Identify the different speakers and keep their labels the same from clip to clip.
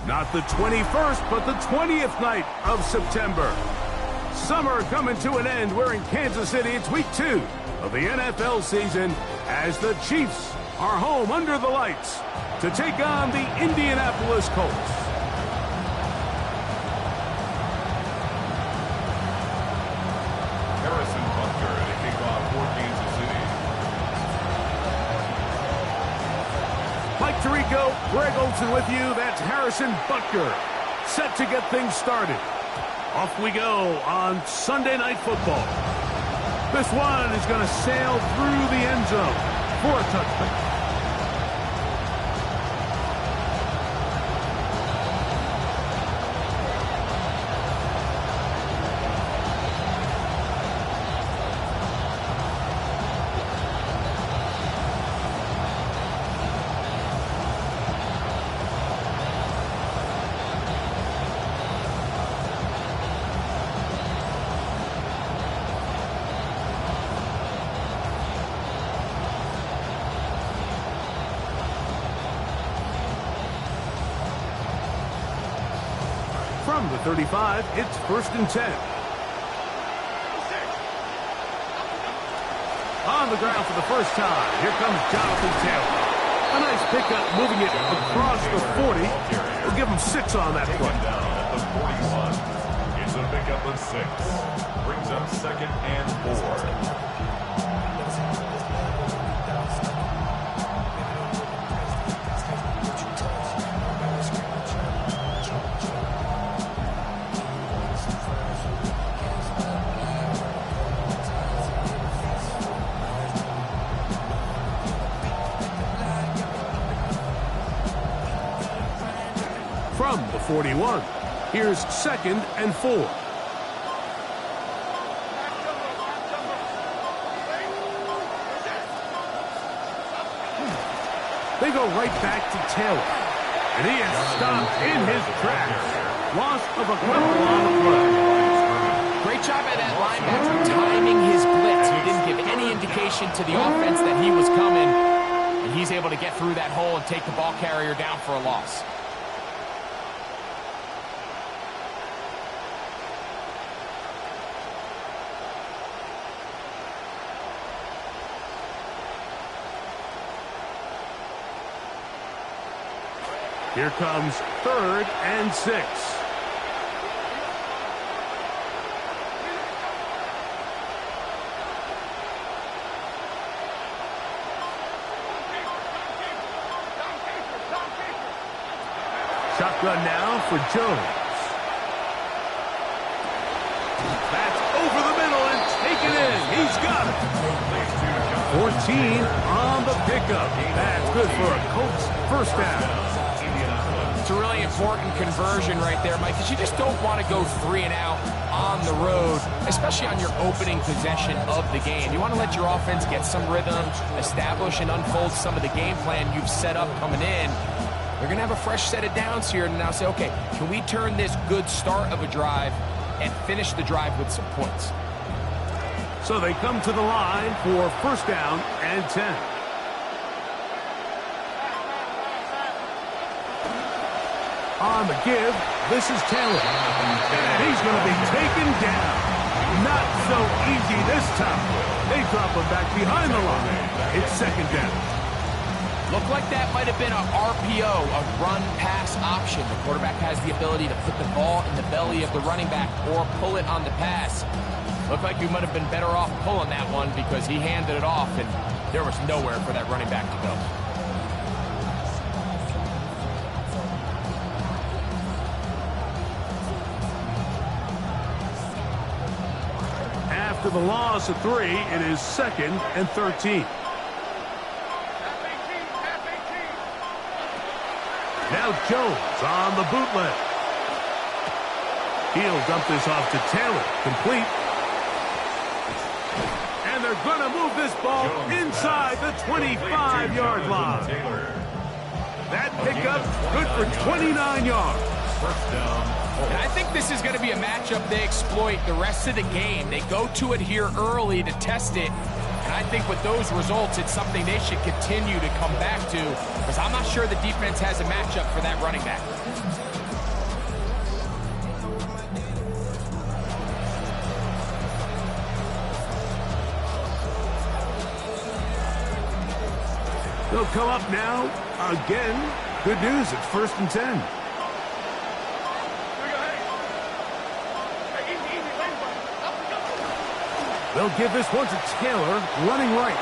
Speaker 1: Not the 21st, but the 20th night of September. Summer coming to an end. We're in Kansas City. It's week 2 of the NFL season as the Chiefs are home under the lights to take on the Indianapolis Colts.
Speaker 2: Harrison Butker to kick off for Kansas City.
Speaker 1: Mike Tirico, Greg Olsen with you. That's Harrison Butker, set to get things started. Off we go on Sunday Night Football. This one is going to sail through the end zone for a touchdown. From the 35, it's 1st and 10. On the ground for the first time, here comes Jonathan Taylor. A nice pickup, moving it across the 40. We'll give him 6 on that play.
Speaker 2: Down at the 41. It's a pickup of 6. Brings up 2nd and 4.
Speaker 1: From the 41, here's 2nd and 4. They go right back to Taylor, and he is stopped in his tracks. Loss of a couple on the play.
Speaker 3: Great job by that linebacker timing his blitz. He didn't give any indication to the offense that he was coming, and he's able to get through that hole and take the ball carrier down for a loss.
Speaker 1: Here comes 3rd and 6. Shotgun now for Jones. That's over the middle and taken in. He's got it. 14 on the pickup. That's good for a Colts first down.
Speaker 3: It's a really important conversion right there, Mike, because you just don't want to go 3 and out on the road, especially on your opening possession of the game. You want to let your offense get some rhythm, establish and unfold some of the game plan you've set up coming in. They're going to have a fresh set of downs here and now say, okay, can we turn this good start of a drive and finish the drive with some points?
Speaker 1: So they come to the line for 1st down and 10. On the give, this is Taylor. And he's going to be taken down. Not so easy this time. They drop him back behind the line. It's 2nd down.
Speaker 3: Looked like that might have been a RPO, a run-pass option. The quarterback has the ability to put the ball in the belly of the running back or pull it on the pass. Looked like you might have been better off pulling that one because he handed it off and there was nowhere for that running back to go.
Speaker 1: After the loss of 3, it is 2nd and 13. Now Jones on the bootleg. He'll dump this off to Taylor. Complete. And they're going to move this ball inside the 25-yard line. That pickup good for 29 yards.
Speaker 2: First down.
Speaker 3: And I think this is going to be a matchup they exploit the rest of the game. They go to it here early to test it. And I think with those results, it's something they should continue to come back to because I'm not sure the defense has a matchup for that running back.
Speaker 1: They'll come up now. Again, good news, it's 1st and 10. They'll give this one to Taylor, running right.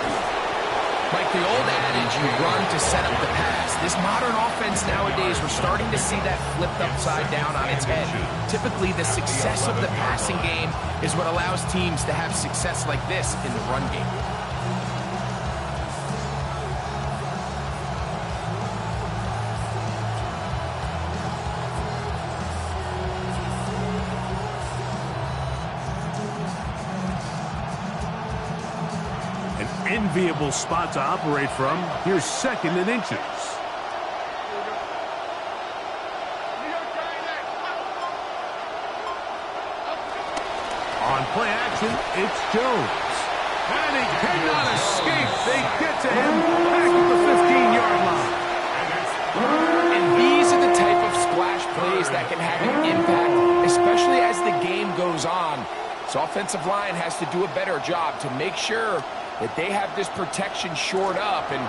Speaker 3: Like the old adage, you run to set up the pass. This modern offense nowadays, we're starting to see that flipped upside down on its head. Typically, the success of the passing game is what allows teams to have success like this in the run game.
Speaker 1: Enviable spot to operate from. Here's 2nd and inches. On play action, it's Jones. And he cannot escape. They get to him back at the 15-yard line.
Speaker 3: And these are the type of splash plays that can have an impact, especially as the game goes on. So offensive line has to do a better job to make sure that they have this protection shored up and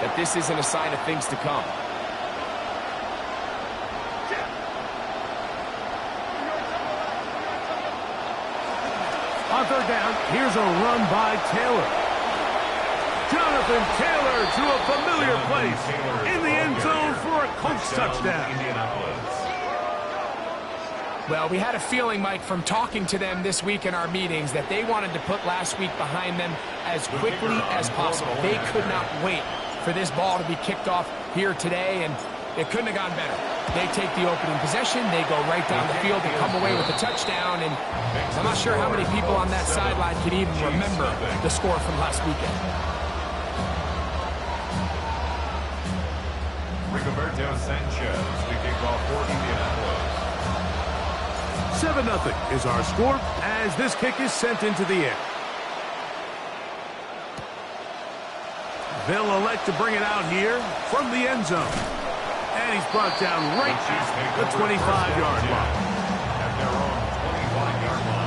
Speaker 3: that this isn't a sign of things to come.
Speaker 1: On 3rd down, here's a run by Taylor. Jonathan Taylor to a familiar place in the end zone for a Colts touchdown.
Speaker 3: Well, we had a feeling, Mike, from talking to them this week in our meetings that they wanted to put last week behind them as quickly as possible. They could not wait for this ball to be kicked off here today, and it couldn't have gone better. They take the opening possession, they go right down the field and come away with a touchdown, and I'm not sure how many people on that sideline can even remember the score from last weekend.
Speaker 2: Rigoberto Sanchez, the kickoff for Indianapolis.
Speaker 1: 7-0 is our score as this kick is sent into the air. They'll elect to bring it out here from the end zone. And he's brought down right at the 25-yard line.
Speaker 2: At their own 25-yard line.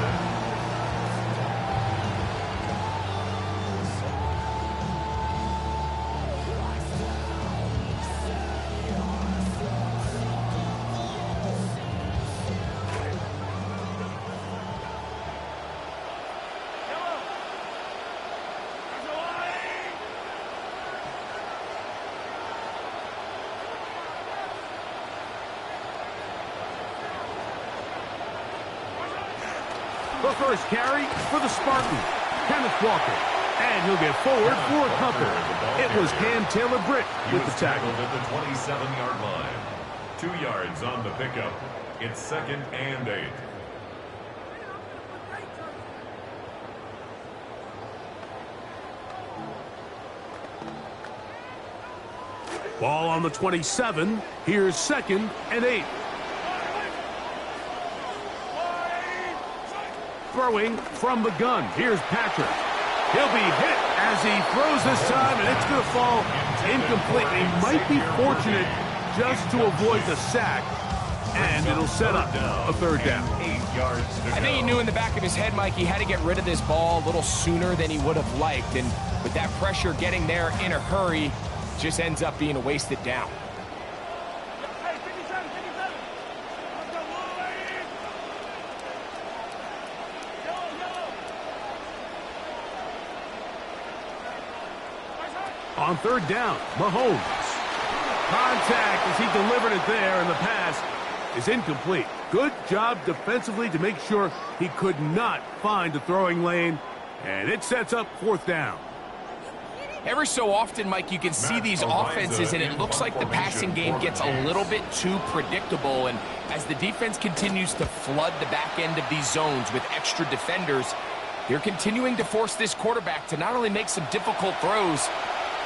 Speaker 1: The first carry for the Spartans, Kenneth Walker. And he'll get forward for a couple. It was Cam Taylor-Britt with the tackle.
Speaker 2: At the 27-yard line. 2 yards on the pickup. It's 2nd and 8.
Speaker 1: Ball on the 27. Here's 2nd and 8. Throwing from the gun. Here's Patrick. He'll be hit as he throws this time, and it's going to fall incomplete. He might be fortunate just to avoid the sack, and it'll set up a 3rd down.
Speaker 2: 8 yards to
Speaker 3: I think he knew in the back of his head, Mike, he had to get rid of this ball a little sooner than he would have liked, and with that pressure getting there in a hurry, just ends up being a wasted down.
Speaker 1: On 3rd down, Mahomes. Contact as he delivered it there, and the pass is incomplete. Good job defensively to make sure he could not find the throwing lane, and it sets up 4th down.
Speaker 3: Every so often, Mike, you can see these offenses, and it looks like the passing game gets a little bit too predictable. And as the defense continues to flood the back end of these zones with extra defenders, they're continuing to force this quarterback to not only make some difficult throws,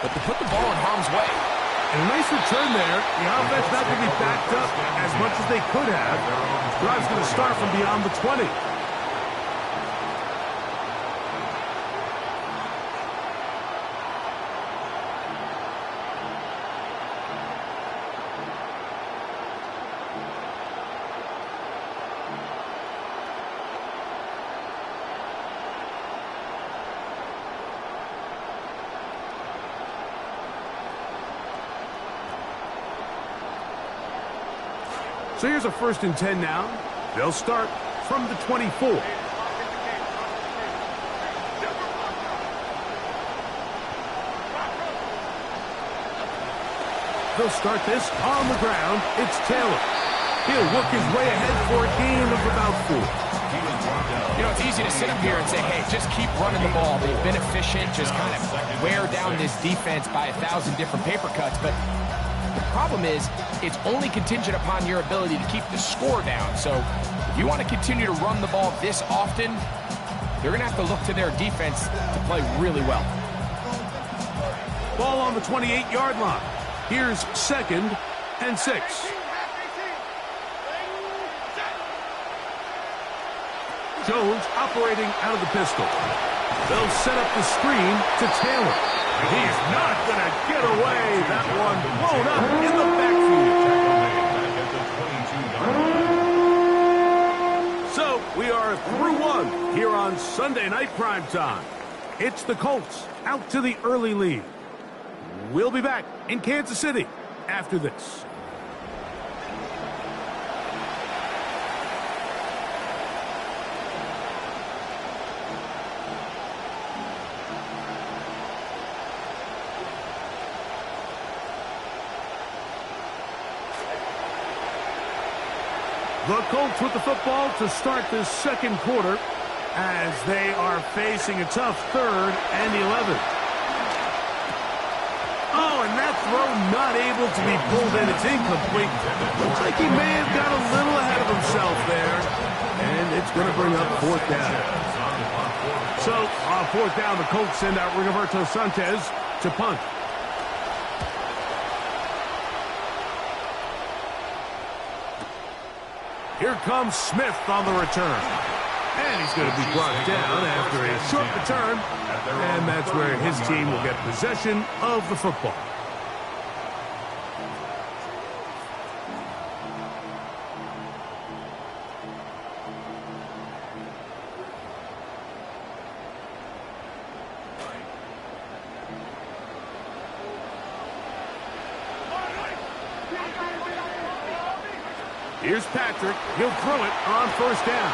Speaker 3: but to put the ball in harm's way.
Speaker 1: And a nice return there. The offense not going to be backed up as much as they could have. Drive's going to start from beyond the 20. So here's a 1st and 10 now. They'll start from the 24. They'll start this on the ground. It's Taylor. He'll work his way ahead for a gain of about 4.
Speaker 3: You know, it's easy to sit up here and say, hey, just keep running the ball. They've been efficient, just kind of wear down this defense by 1,000 different paper cuts. But the problem is, it's only contingent upon your ability to keep the score down. So if you want to continue to run the ball this often, they're going to have to look to their defense to play really well.
Speaker 1: Ball on the 28-yard line. Here's 2nd and 6. Jones operating out of the pistol. They'll set up the screen to Taylor. He's not going to get away. That one blown up in the backfield. So we are through 1 here on Sunday Night Primetime. It's the Colts out to the early lead. We'll be back in Kansas City after this. The Colts with the football to start this 2nd quarter as they are facing a tough 3rd and 11. Oh, and that throw not able to be pulled in. It's incomplete. Looks like he may have got a little ahead of himself there. And it's going to bring up 4th down. So, on 4th down, the Colts send out Rigoberto Sanchez to punt. Here comes Smith on the return. And he's going to be brought down after a short return. And that's where his team will get possession of the football. Here's Patrick. He'll throw it on 1st down.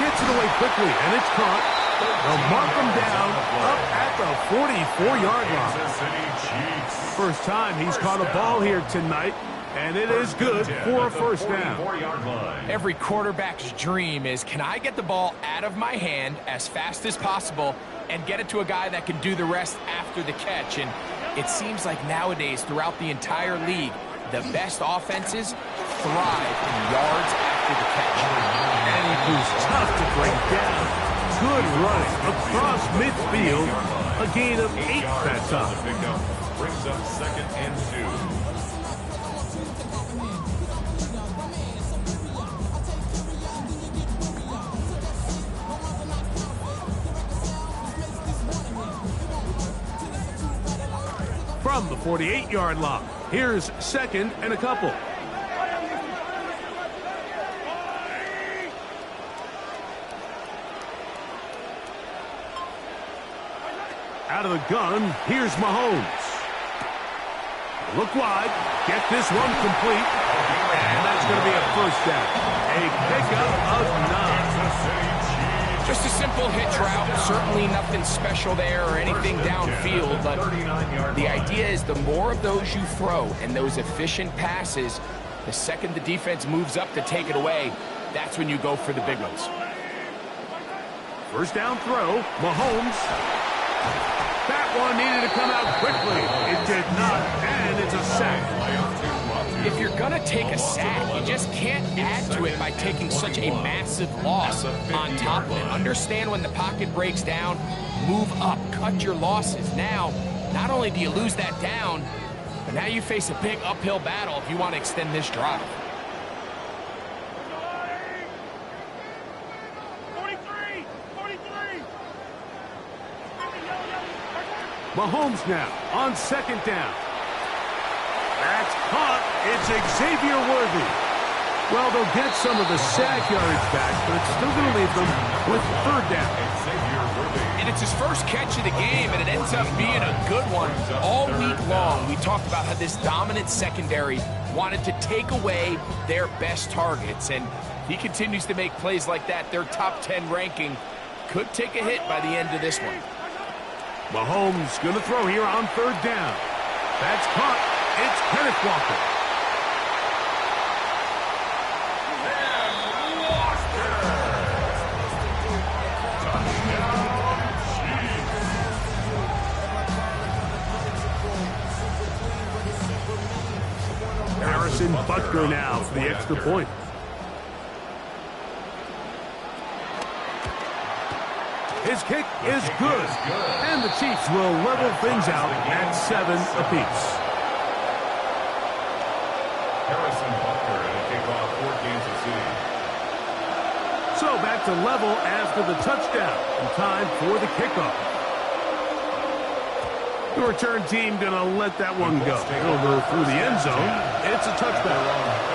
Speaker 1: Gets it away quickly, and it's caught. They'll mark him down up at the 44-yard line. First time he's caught a ball here tonight, and it is good for a 1st down.
Speaker 3: Every quarterback's dream is, can I get the ball out of my hand as fast as possible and get it to a guy that can do the rest after the catch? And it seems like nowadays, throughout the entire league, the best offenses thrive in yards after the catch.
Speaker 1: And he was tough to break down. Good running across midfield. A gain of 8 that time.
Speaker 2: Brings up 2nd and 2.
Speaker 1: From the 48-yard line, here's 2nd and a couple. Out of the gun, here's Mahomes. Look wide, get this one complete, and that's going to be a 1st down. A pickup of 9.
Speaker 3: Just a simple hitch route, certainly nothing special there or anything downfield, but the idea is the more of those you throw and those efficient passes, the second the defense moves up to take it away, that's when you go for the big ones.
Speaker 1: 1st down throw, Mahomes. That one needed to come out quickly. It did not, and it's a sack.
Speaker 3: If you're going to take a sack, you just can't add to it by taking such a massive loss on top of it. Understand when the pocket breaks down, move up, cut your losses. Now, not only do you lose that down, but now you face a big uphill battle if you want to extend this drive.
Speaker 1: Mahomes now on 2nd down. That's caught. It's Xavier Worthy. Well, they'll get some of the sack yardage back, but it's still going to leave them with third down.
Speaker 3: And it's his first catch of the game, and it ends up being a good one. All week long, we talked about how this dominant secondary wanted to take away their best targets, and he continues to make plays like that. Their top 10 ranking could take a hit by the end of this one.
Speaker 1: Mahomes going to throw here on third down. That's caught. It's Kenneth Walker. Harrison Butker now for the extra point. His kick is good. And the Chiefs will level things out at 7 apiece.
Speaker 2: Harrison Butker and a kickoff for Kansas City.
Speaker 1: So back to level after the touchdown. And time for the kickoff. The return team going to let that one go. It'll go through the end zone. It's a touchback.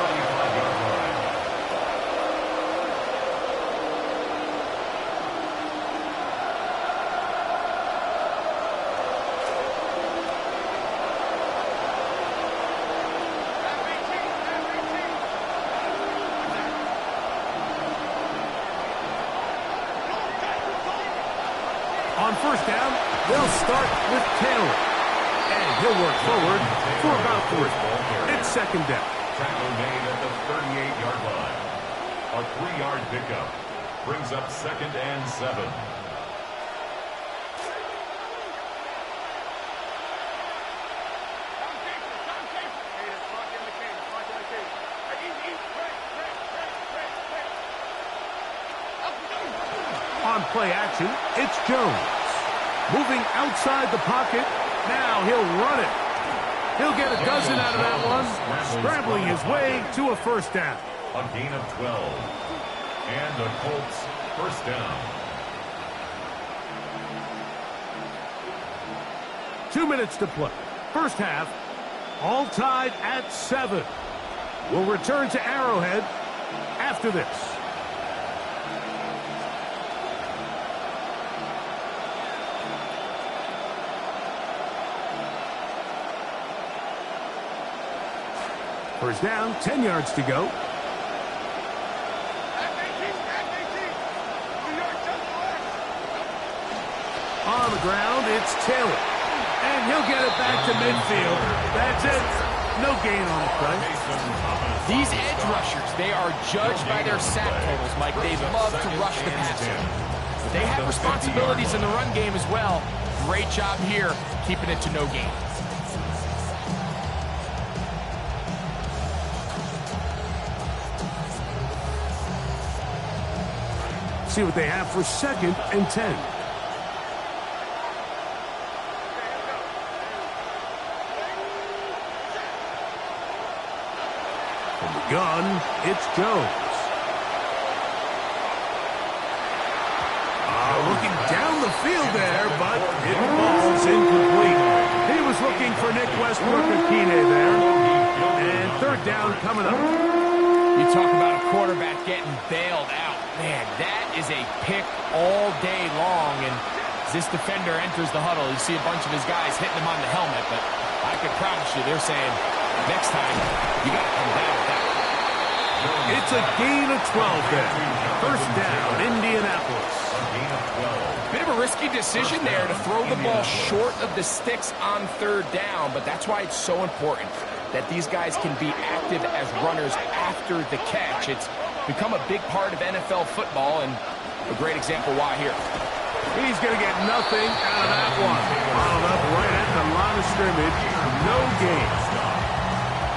Speaker 1: On first down, they'll start with Taylor. And he'll work forward for about 3. It's second down.
Speaker 2: Tackle made at the 38-yard line. A 3-yard pickup brings up 2nd and 7.
Speaker 1: On play action, it's Jones. Moving outside the pocket. Now he'll run it. He'll get a dozen out of that one. Scrambling his way to a first down.
Speaker 2: A gain of 12. And the Colts first down.
Speaker 1: 2 minutes to play. First half, all tied at 7. We'll return to Arrowhead after this. First down, 10 yards to go. On the ground, it's Taylor. And he'll get it back to midfield. That's it. No gain on the play.
Speaker 3: These edge rushers, they are judged by their sack totals, Mike. They love to rush the passer. They have responsibilities in the run game as well. Great job here, keeping it to no gain.
Speaker 1: See what they have for 2nd and 10. From the gun, it's Jones. Looking down the field there, but it falls incomplete. He was looking for Nick Westbrook-Akine there. And third down coming up.
Speaker 3: You talk about a quarterback getting bailed out. Man, that is a pick all day long, and as this defender enters the huddle, you see a bunch of his guys hitting him on the helmet, but I can promise you they're saying, next time, you got to come down with that.
Speaker 1: It's a gain of 12 there. First down, Indianapolis.
Speaker 2: A gain of 12.
Speaker 3: Bit of a risky decision there to throw the ball short of the sticks on third down, but that's why it's so important that these guys can be active as runners after the catch. It's become a big part of NFL football, and a great example why here.
Speaker 1: He's going to get nothing out of that one. Followed up right at the line of scrimmage. No gain.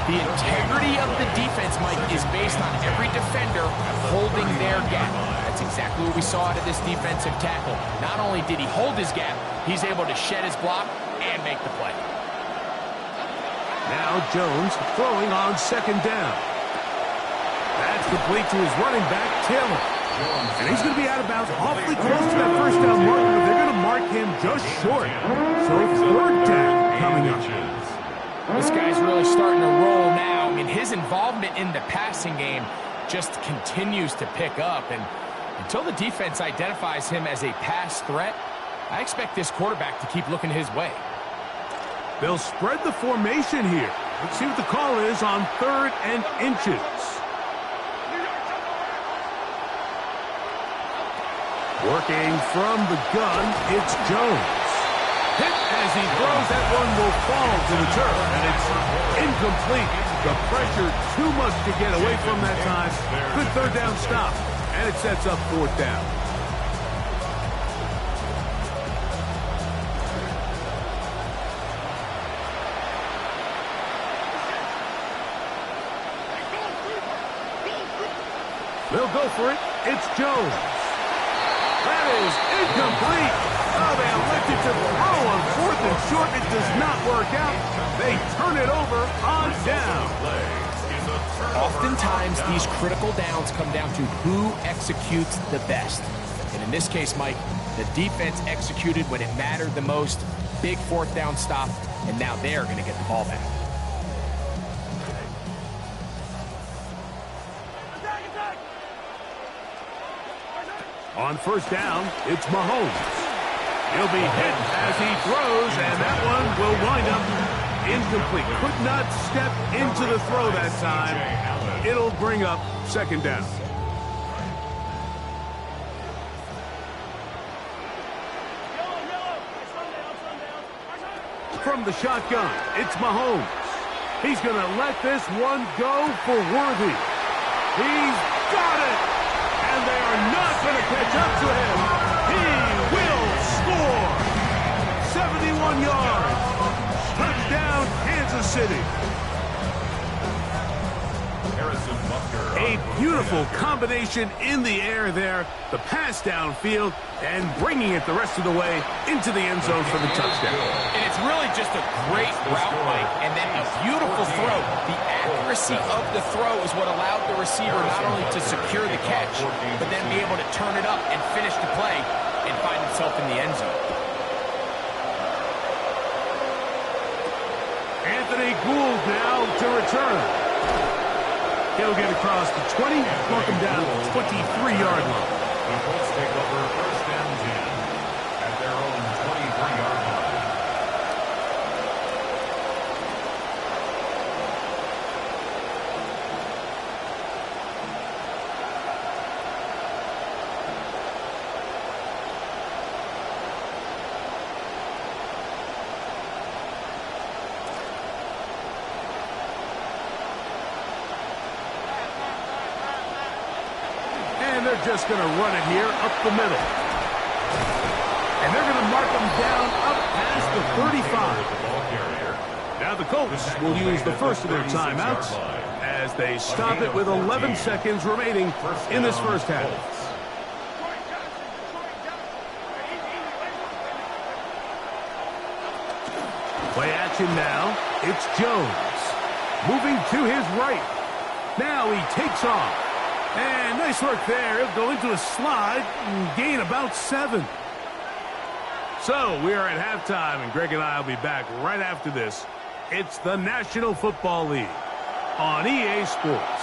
Speaker 3: The integrity of the defense, Mike, is based on every defender holding their gap. That's exactly what we saw out of this defensive tackle. Not only did he hold his gap, he's able to shed his block and make the play.
Speaker 1: Now Jones throwing on second down. That's complete to his running back, Taylor. And he's going to be out of bounds awfully close to that first down marker, but they're going to mark him just short. So third down coming up.
Speaker 3: This guy's really starting to roll now. I mean, his involvement in the passing game just continues to pick up. And until the defense identifies him as a pass threat, I expect this quarterback to keep looking his way.
Speaker 1: They'll spread the formation here. Let's see what the call is on 3rd and inches. Working from the gun, it's Jones. Hit as he throws, that one will fall to the turf, and it's incomplete. The pressure too much to get away from that time. Good 3rd down stop, and it sets up 4th down. They'll go for it. It's Jones. That is incomplete. Oh, they elected to throw on 4th and short. It does not work out. They turn it over on down.
Speaker 3: Oftentimes, these critical downs come down to who executes the best. And in this case, Mike, the defense executed when it mattered the most. Big 4th down stop, and now they're going to get the ball back.
Speaker 1: On 1st down, it's Mahomes. He'll be hit as he throws, and that one will wind up incomplete. Could not step into the throw that time. It'll bring up 2nd down. From the shotgun, it's Mahomes. He's going to let this one go for Worthy. He's got it! And they are not going to catch up to him. He will score. 71 yards. Touchdown, Kansas City. A beautiful combination in the air there. The pass downfield and bringing it the rest of the way into the end zone for the touchdown.
Speaker 3: And it's really just a great route, Mike, and then a beautiful throw. The accuracy of the throw is what allowed the receiver not only to secure the catch, but then be able to turn it up and finish the play and find himself in the end zone.
Speaker 1: Anthony Gould now to return. He'll get across the 20, knock him down to the 23-yard line.
Speaker 2: The Colts take over 1st and 10 at their own 23-yard line.
Speaker 1: They're just going to run it here up the middle. And they're going to mark them down up past the 35. Now the Colts will use the first of their timeouts as they stop it with 11 seconds remaining in this first half. Play action now. It's Jones. Moving to his right. Now he takes off. And nice work there. He'll go into a slide and gain about 7. So we are at halftime, and Greg and I will be back right after this. It's the National Football League on EA Sports.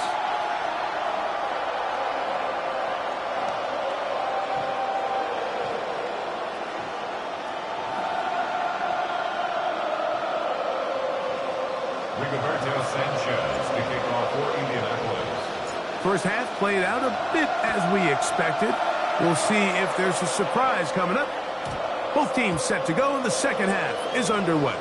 Speaker 2: Rigoberto Sanchez to kick off for Indianapolis.
Speaker 1: First half played out a bit as we expected. We'll see if there's a surprise coming up. Both teams set to go, and the second half is underway.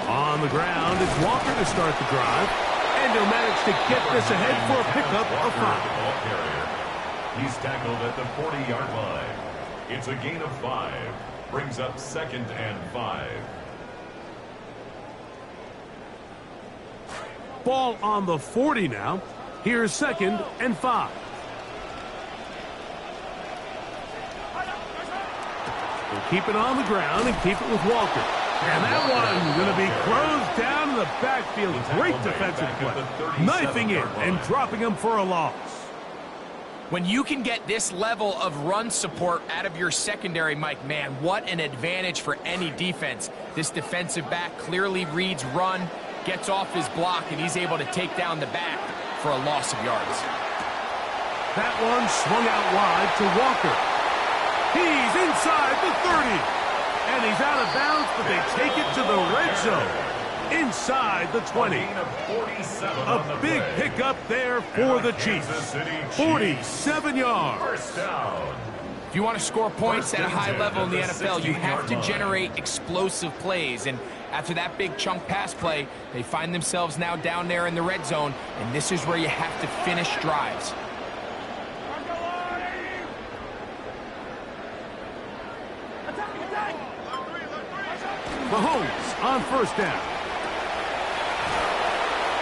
Speaker 1: On the ground, it's Walker to start the drive. And he'll manage to get this ahead for a pickup of 5.
Speaker 2: He's tackled at the 40-yard line. It's a gain of 5. Brings up 2nd and 5.
Speaker 1: Ball on the 40 now. Here's 2nd and 5. They'll keep it on the ground and keep it with Walker. And that one going to be closed down in the backfield. Great defensive play. Knifing it and dropping him for a loss.
Speaker 3: When you can get this level of run support out of your secondary, Mike, man, what an advantage for any defense. This defensive back clearly reads run, gets off his block, and he's able to take down the back for a loss of yards.
Speaker 1: That one swung out wide to Walker. He's inside the 30. And he's out of bounds, but they take it to the red zone. Inside the 20. A big pickup there for the Chiefs. 47 yards.
Speaker 2: First down.
Speaker 3: If you want to score points at a high level in the NFL, you have to generate explosive plays. And after that big chunk pass play, they find themselves now down there in the red zone. And this is where you have to finish drives.
Speaker 1: Mahomes on first down.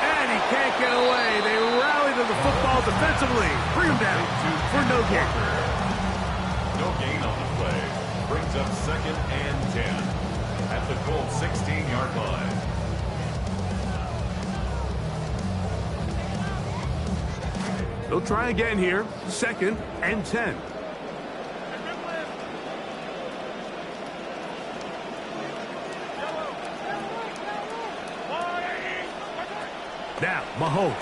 Speaker 1: And he can't get away. They rally to the football defensively. Bring him down for no gain.
Speaker 2: No gain on the play. Brings up 2nd and 10 at the Colts 16-yard line.
Speaker 1: They'll try again here. 2nd and 10. Now, Mahomes.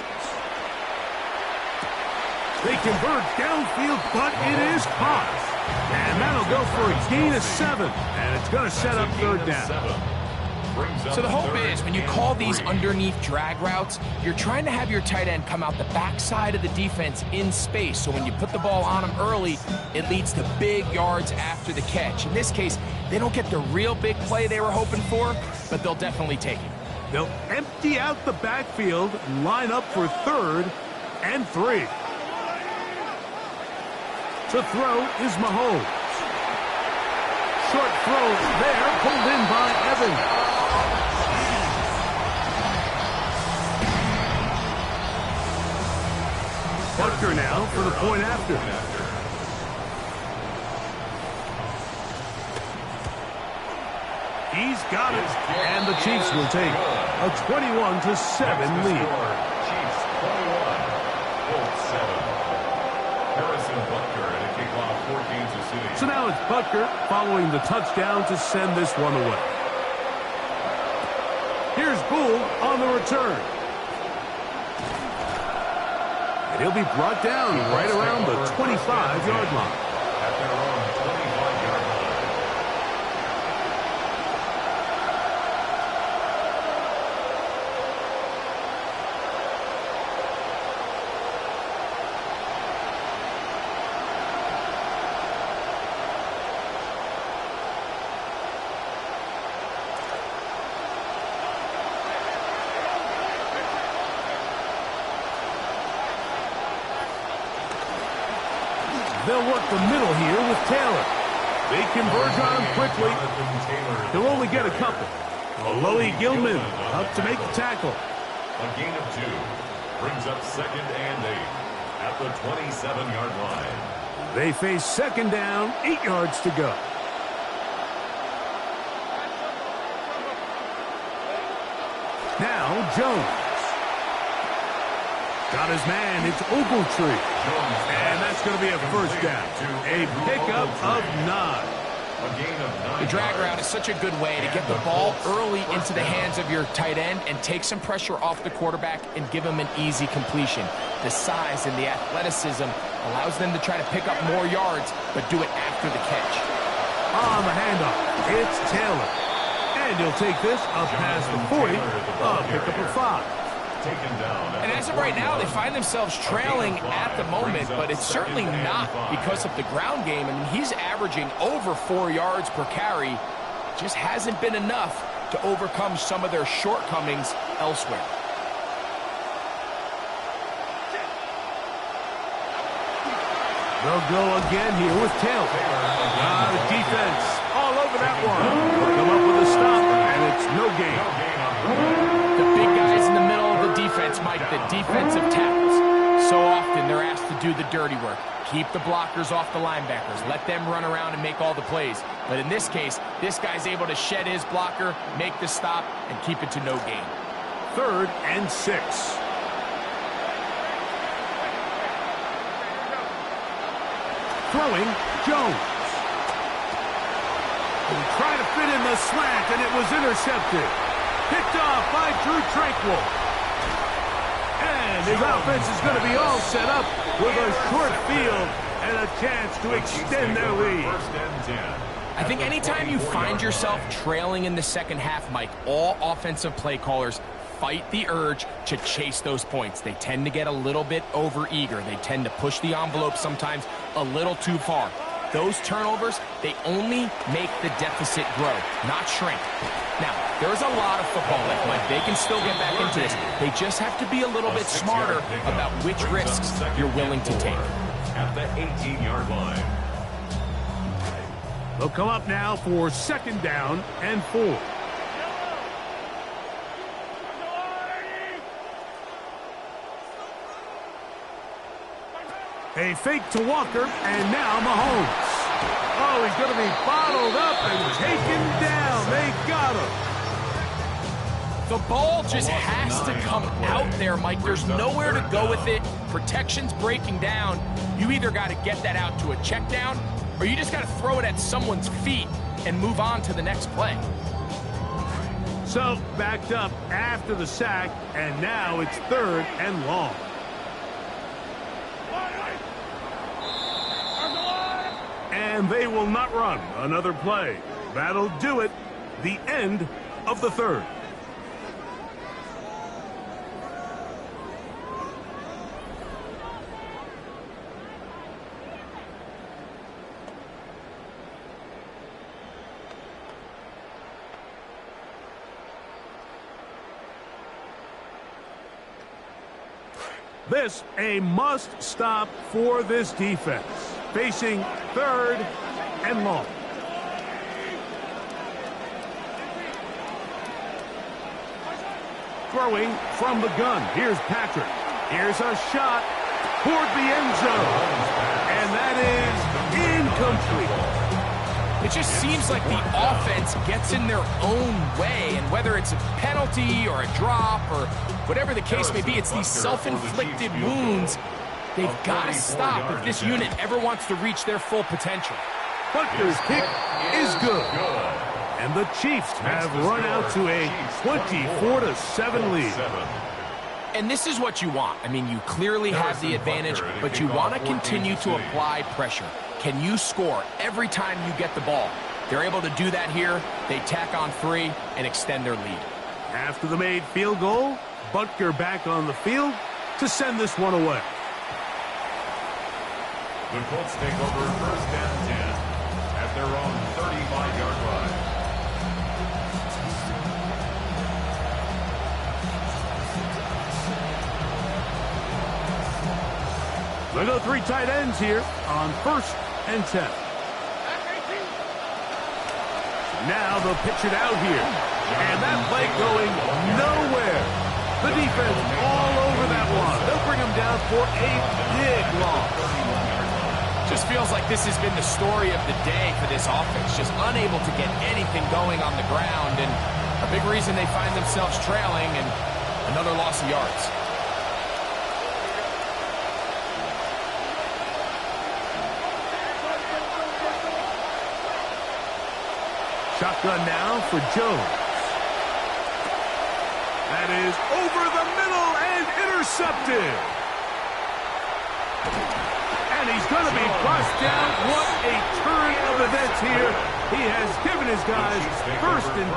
Speaker 1: They convert downfield, but it is caught. And that'll go for a gain of 7. And it's going to set up 3rd down.
Speaker 3: So the hope is when you call these underneath drag routes, you're trying to have your tight end come out the backside of the defense in space. So when you put the ball on him early, it leads to big yards after the catch. In this case, they don't get the real big play they were hoping for, but they'll definitely take it.
Speaker 1: They'll empty out the backfield, line up for 3rd and 3. To throw is Mahomes. Short throw there, pulled in by Evans. Butker now for the point after. He's got it, and the Chiefs will take a 21-7 lead.
Speaker 2: Chiefs 21, Colts 7. Harrison Butker and a kickoff for Kansas City.
Speaker 1: So now it's Butker following the touchdown to send this one away. Here's Gould on the return. And he'll be brought down right around the 25-yard line.
Speaker 2: At their own 25-yard line.
Speaker 1: They'll work the middle here with Taylor. They converge on him quickly. He'll only get a couple. Alohi Gilman up to make the tackle.
Speaker 2: A gain of 2 brings up 2nd and 8 at the 27-yard line.
Speaker 1: They face 2nd down, 8 yards to go. Now Jones. Got his man, it's Ogletree. And that's going to be a first down. A pickup of 9.
Speaker 3: The drag route is such a good way to get the ball early into the hands of your tight end and take some pressure off the quarterback and give him an easy completion. The size and the athleticism allows them to try to pick up more yards, but do it after the catch.
Speaker 1: On the handoff, it's Taylor. And he'll take this up past the 40, a pickup of 5.
Speaker 3: And as of right now, they find themselves trailing at the moment, but it's certainly not because of the ground game. I mean, he's averaging over 4 yards per carry. Just hasn't been enough to overcome some of their shortcomings elsewhere.
Speaker 1: They'll go again here with Taylor. The defense all over that one. They'll come up with a stop, and it's no gain.
Speaker 3: The big guys in the middle of the defense, Mike, the defensive tackles. So often they're asked to do the dirty work. Keep the blockers off the linebackers. Let them run around and make all the plays. But in this case, this guy's able to shed his blocker, make the stop, and keep it to no gain.
Speaker 1: 3rd and 6. Throwing, Jones. And trying to fit in the slant, and it was intercepted. Picked off by Drue Tranquill. And his offense is going to be all set up with a short field and a chance to extend their lead.
Speaker 3: I think anytime you find yourself trailing in the second half, Mike, all offensive play callers fight the urge to chase those points. They tend to get a little bit overeager. They tend to push the envelope sometimes a little too far. Those turnovers, they only make the deficit grow, not shrink. Now, there's a lot of football left, Mike. They can still get back into this. They just have to be a little bit smarter about which risks you're willing to take.
Speaker 2: At the 18-yard line.
Speaker 1: They'll come up now for 2nd down and 4. A fake to Walker, and now Mahomes. Oh, he's going to be bottled up and taken down. They got him.
Speaker 3: The ball just has to come out there, Mike. There's nowhere to go with it. Protection's breaking down. You either got to get that out to a check down, or you just got to throw it at someone's feet and move on to the next play.
Speaker 1: So, backed up after the sack, and now it's 3rd and long. And they will not run another play. That'll do it. The end of the 3rd. This a must stop for this defense. Facing 3rd and long. Throwing from the gun. Here's Patrick. Here's a shot toward the end zone. And that is incomplete.
Speaker 3: It just seems like the offense gets in their own way, and whether it's a penalty or a drop or whatever the case may be, it's these self-inflicted wounds. They've got to stop if this unit ever wants to reach their full potential.
Speaker 1: Butker's kick is good. And the Chiefs have run out to a 24-7 lead.
Speaker 3: And this is what you want. I mean, you clearly have the advantage, but you want to continue to apply pressure. Can you score every time you get the ball? They're able to do that here. They tack on 3 and extend their lead.
Speaker 1: After the made field goal, Butker back on the field to send this one away.
Speaker 2: The Colts take over 1st and 10 at their own 35-yard line.
Speaker 1: They go 3 tight ends here on 1st and 10. Now they'll pitch it out here. And that play going nowhere. The defense all over that one. They'll bring him down for a big loss.
Speaker 3: Just feels like this has been the story of the day for this offense. Just unable to get anything going on the ground. And a big reason they find themselves trailing and another loss of yards.
Speaker 1: Shotgun now for Jones. That is over the middle and intercepted. And he's going to be brought down. What a turn of events here. He has given his guys 1st and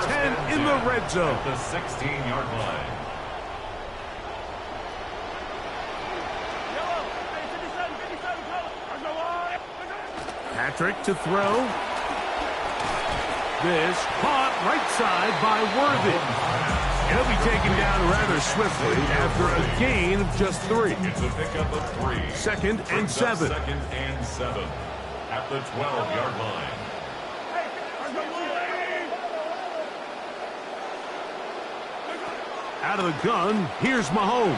Speaker 1: 10 in the red zone.
Speaker 2: The 16-yard line.
Speaker 1: Patrick to throw. This caught right side by Worthy. He'll be taken down rather swiftly after a gain of just 3.
Speaker 2: It's a pickup of 3.
Speaker 1: 2nd and 7.
Speaker 2: 2nd and 7 at the 12-yard line.
Speaker 1: Out of the gun, here's Mahomes.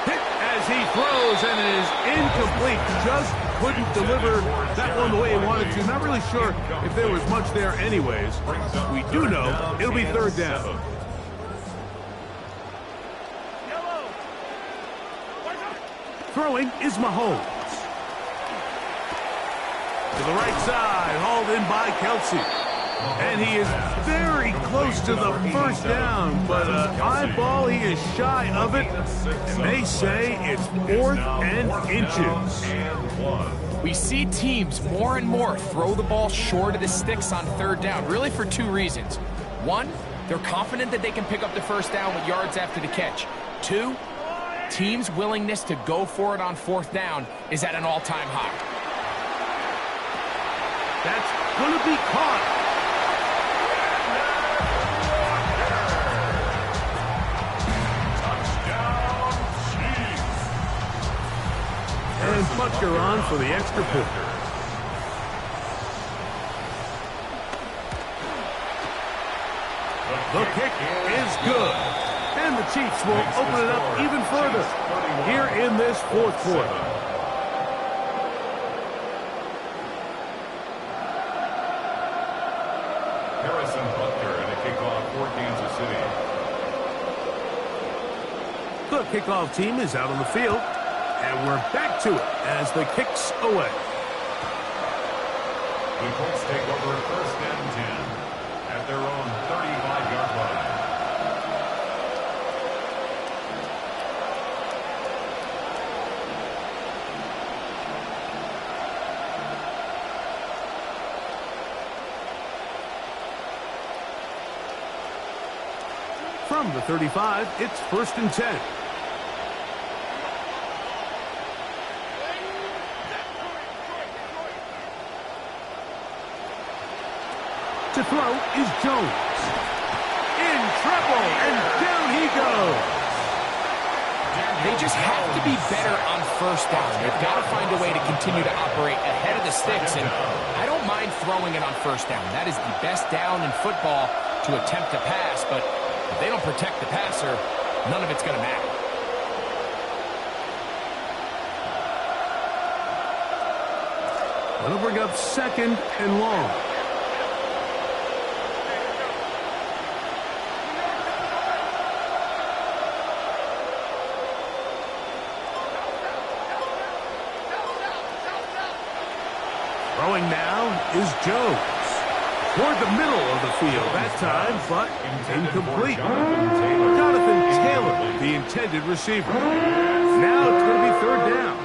Speaker 1: Hit as he throws, and it is incomplete. Just couldn't deliver that one the way he wanted to. Not really sure if there was much there anyways. We do know it'll be third down. Throwing is Mahomes. To the right side, hauled in by Kelsey. And he is very close to the first down, but eyeball, he is shy of it. And they say it's 4th and inches.
Speaker 3: We see teams more and more throw the ball short of the sticks on third down, really for two reasons. One, they're confident that they can pick up the first down with yards after the catch. Two, teams' willingness to go for it on fourth down is at an all-time high.
Speaker 1: That's going to be caught. And Butker on for the extra point. The kick is good. And the Chiefs will open it up even further here in this fourth quarter.
Speaker 2: Harrison Butker and a kickoff for Kansas City.
Speaker 1: The kickoff team is out on the field. And we're back to it as the kick's away.
Speaker 2: The Colts take over 1st and 10 at their own 35-yard line.
Speaker 1: From the 35, it's 1st and 10. To throw is Jones. In trouble, and down he goes.
Speaker 3: They just have to be better on first down. They've got to find a way to continue to operate ahead of the sticks, and I don't mind throwing it on first down. That is the best down in football to attempt to pass, but if they don't protect the passer, none of it's going to matter.
Speaker 1: That'll bring up 2nd and long. Throwing now is Jones. Toward the middle of the field that time, but incomplete. Jonathan Taylor, the intended receiver. Now it's going to be third down.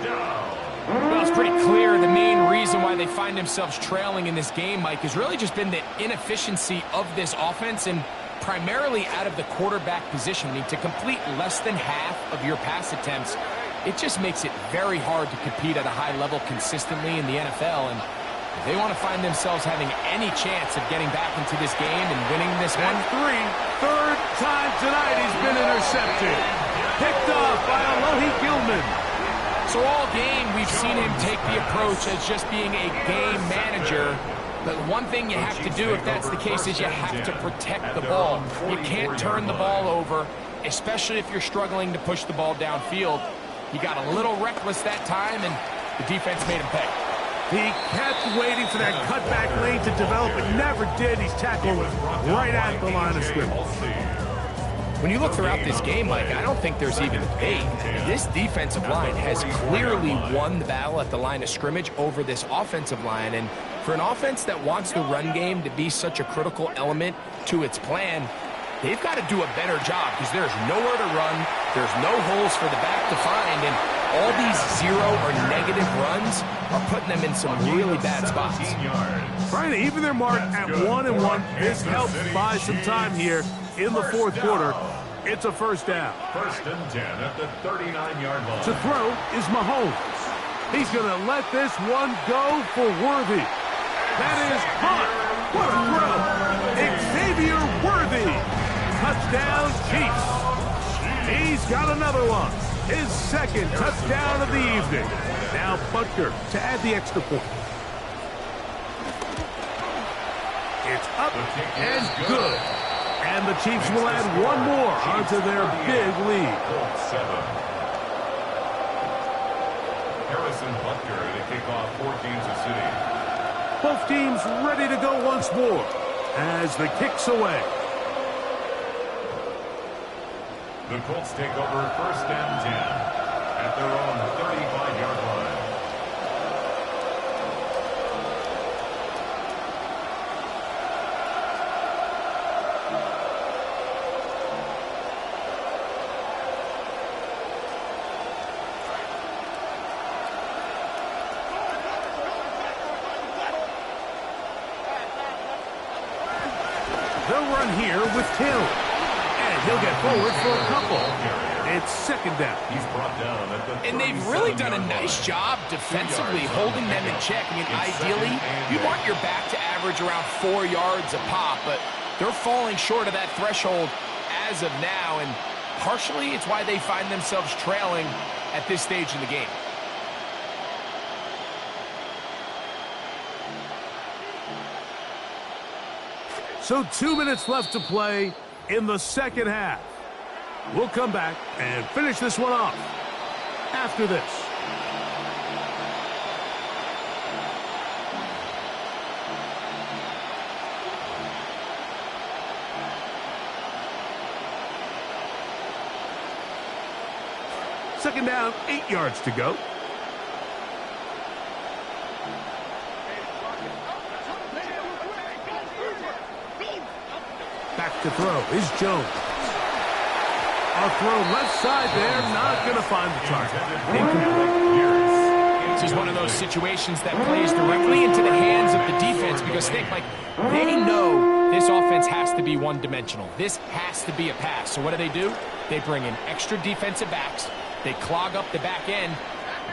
Speaker 3: Well, it's pretty clear the main reason why they find themselves trailing in this game, Mike, has really just been the inefficiency of this offense and primarily out of the quarterback position. I mean, to complete less than half of your pass attempts, it just makes it very hard to compete at a high level consistently in the NFL. And if they want to find themselves having any chance of getting back into this game and winning this one.
Speaker 1: Third time tonight he's been intercepted. Picked off by Alohi Gilman.
Speaker 3: So all game we've seen him take the approach as just being a game manager. But one thing you have to do if that's the case is you have to protect the ball. You can't turn the ball over, especially if you're struggling to push the ball downfield. He got a little reckless that time, and the defense made him pay.
Speaker 1: He kept waiting for that cutback lane to develop, but never did. He's tackled right at the line of scrimmage.
Speaker 3: When you look throughout this game, Mike, I don't think there's even a debate. This defensive line has clearly won the battle at the line of scrimmage over this offensive line. And for an offense that wants the run game to be such a critical element to its plan, they've got to do a better job because there's nowhere to run. There's no holes for the back to find. And all these zero or negative runs are putting them in some really bad spots.
Speaker 1: Trying to even their mark at 1-1. This helps buy some time here in the fourth quarter. It's a first down.
Speaker 2: 1st and 10 at the 39-yard line.
Speaker 1: To throw is Mahomes. He's going to let this one go for Worthy. That is caught. What a throw. Xavier Worthy. Touchdown Chiefs. He's got another one. His 2nd touchdown of the evening. Now Butker to add the extra point. It's up and good. And the Chiefs will add one more onto their big lead.
Speaker 2: Harrison Butker to kick off for Kansas City.
Speaker 1: Both teams ready to go once more as the kick's away.
Speaker 2: The Colts take over 1st and 10 at their own 35-yard line.
Speaker 1: They'll run here with Hill. And he'll get forward for a couple. It's 2nd down.
Speaker 2: He's brought down at the
Speaker 3: And they've really done a nice job defensively holding them in check. I mean, ideally, you want your back to average around 4 yards a pop, but they're falling short of that threshold as of now, and partially it's why they find themselves trailing at this stage in the game.
Speaker 1: So 2 minutes left to play in the 2nd half. We'll come back and finish this one off after this. Second down, 8 yards to go. Back to throw is Jones. A throw left side there, not going to find the target.
Speaker 3: This is one of those situations that plays directly into the hands of the defense because, think, like, they know this offense has to be one-dimensional. This has to be a pass. So what do? They bring in extra defensive backs. They clog up the back end.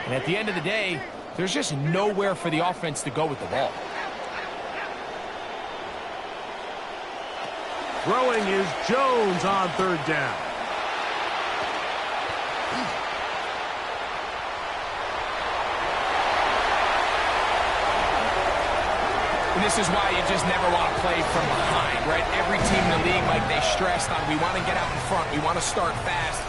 Speaker 3: And at the end of the day, there's just nowhere for the offense to go with the ball.
Speaker 1: Throwing is Jones on 3rd down.
Speaker 3: And this is why you just never want to play from behind, right? Every team in the league, like they stressed on, we want to get out in front. We want to start fast,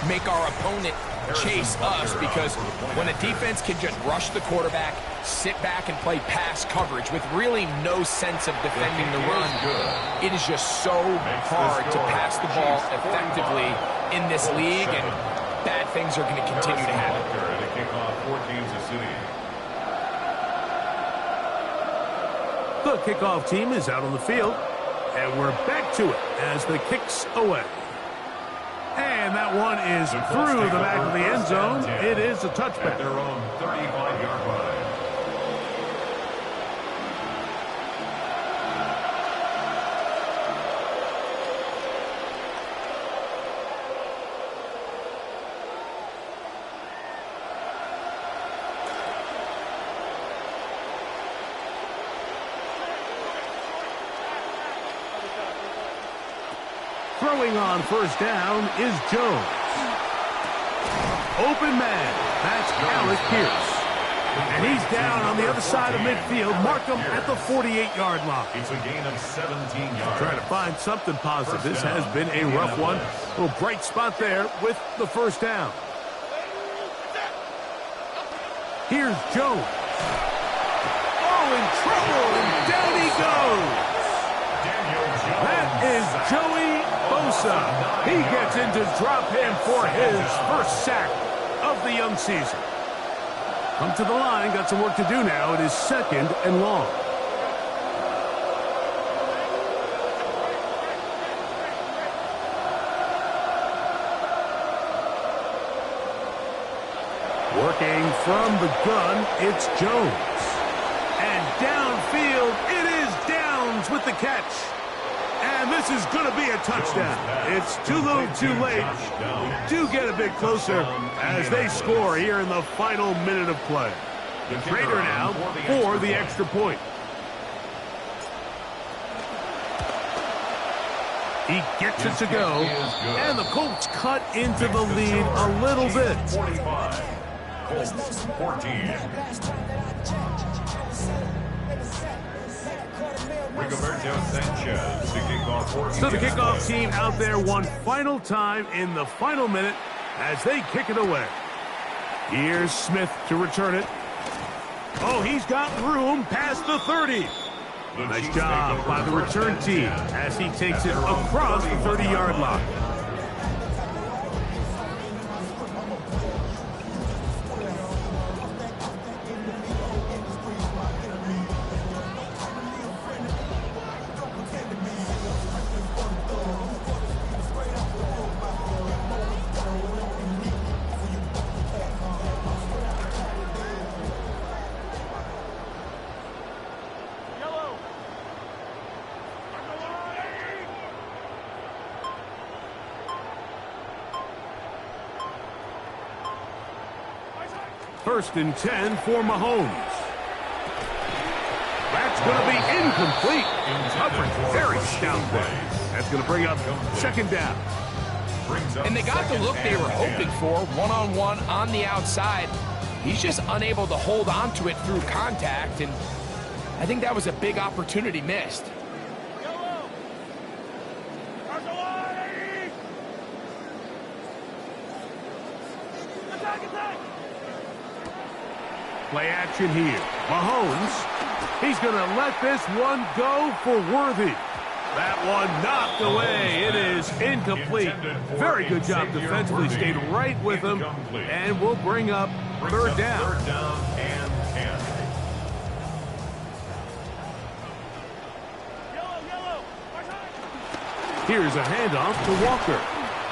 Speaker 3: make our opponent chase us, because when a defense can just rush the quarterback, sit back and play pass coverage with really no sense of defending the run, it is just so hard to pass the ball effectively in this league, and bad things are going to continue to happen.
Speaker 1: The kickoff team is out on the field, and we're back to it as the kick's away. And that one is through the back of the end zone. It is a touchback.
Speaker 2: At their own 35-yard line.
Speaker 1: Throwing on 1st down is Jones. Open man. That's Alec Pierce. And he's down on the other side of midfield. Mark him at the 48-yard line.
Speaker 2: It's a gain of 17 yards.
Speaker 1: Trying to find something positive. This has been a rough one. A little bright spot there with the 1st down. Here's Jones. Oh, in trouble, and down he goes. That is Joey Bosa. He gets into drop him for his first sack of the young season. Come to the line, got some work to do now. It is 2nd and long. Working from the gun, it's Jones. And downfield, it is Downs with the catch. And this is going to be a touchdown. It's too little too late. We do get a bit closer as they score here in the final minute of play. The Raider now for the extra point. He gets it to go. And the Colts cut into the lead a little bit.
Speaker 2: 45. Colts 14. Rigoberto Sanchez to kick off for
Speaker 1: So the kickoff team out there one final time in the final minute as they kick it away. Here's Smith to return it. Oh, he's got room past the 30. Nice job by the return team as he takes it across the 30-yard line. First and 10 for Mahomes. That's going to be incomplete. Coverage very stout there. That's going to bring up second down.
Speaker 3: And they got the look they were hoping for, one-on-one on the outside. He's just unable to hold on to it through contact, and I think that was a big opportunity missed.
Speaker 1: Play action here. Mahomes, he's going to let this one go for Worthy. That one knocked away. It is incomplete. Very good job defensively. Stayed right with him, and we'll bring up third down.
Speaker 2: Third down and 10.
Speaker 1: Here's a handoff to Walker.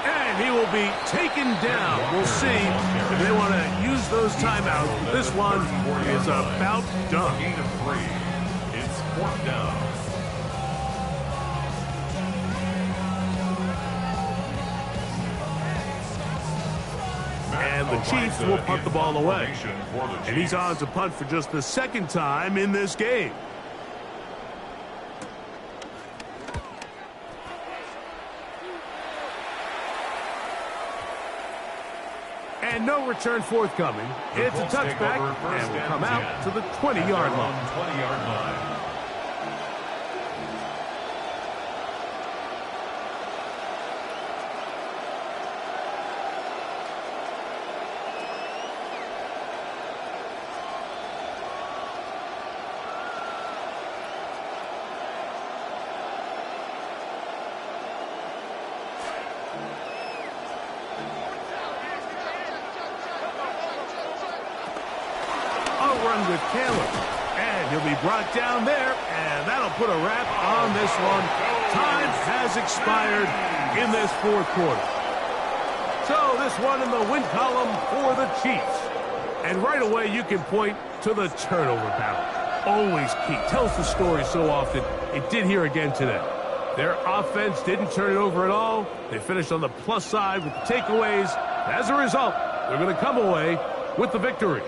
Speaker 1: And he will be taken down. We'll see if they want to use those timeouts. This one is about done.
Speaker 2: Gain of 3. It's 4th down.
Speaker 1: And the Chiefs will punt the ball away. And he's on to punt for just the second time in this game. And no return forthcoming. It's a touchback, and will come out to the 20-yard line.
Speaker 2: 20-yard line.
Speaker 1: Run with Caleb, and he'll be brought down there, and that'll put a wrap on this one. Time has expired in this fourth quarter. So this one in the win column for the Chiefs. And right away you can point to the turnover battle. Always key. Tells the story so often. It did here again today. Their offense didn't turn it over at all. They finished on the plus side with the takeaways. As a result, they're going to come away with the victory.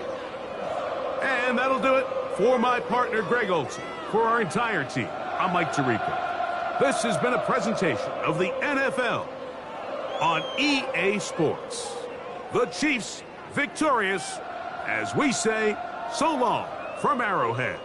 Speaker 1: And that'll do it for my partner, Greg Olsen. For our entire team, I'm Mike Tirico. This has been a presentation of the NFL on EA Sports. The Chiefs victorious, as we say, so long from Arrowhead.